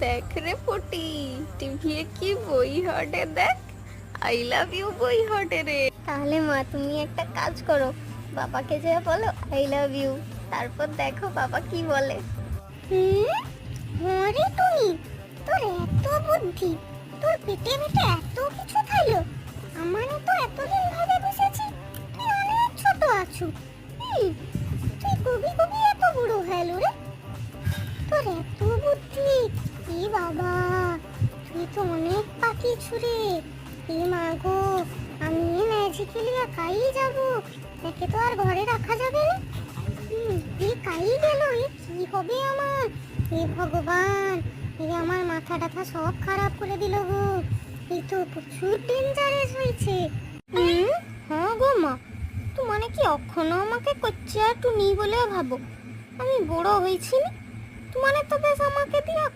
দেখ রে পুটি, টিভি কি বই হটে দেখ, আই লাভ ইউ বই হটে রে। তাহলে মা তুমি একটা কাজ করো, বাবাকে যে বলো আই লাভ ইউ, তারপর দেখো বাবা কি বলে। হরে টুনি, তোর এত বুদ্ধি, তোর পেটে পেটে এত কিছু থাইলো। আমারও তো এতদিন ভাবে বসেছি তুই অনেক ছোট আছু। তুই কবি কবি এত বড় হলো রে, তোর এত বুদ্ধি। এ বাবা, তুই তো অনেক পাখি ছুড়ে। এ মা গো, আমি ম্যাজিক্যালি একাই যাব, একে তো আর ঘরে রাখা যাবে না। কাই গেল, এ কি হবে আমার? হে ভগবান, এ আমার মাথা টাথা সব খারাপ করে দিল গো। এই তো প্রচুর ডেঞ্জারাস হয়েছে। হ্যাঁ গো মা, তুই মানে কি অক্ষণও আমাকে কচ্চা টুনি বলে ভাবো? আমি বড় হয়েছি না, তুই মানে তো বেশ আমাকে দিয়া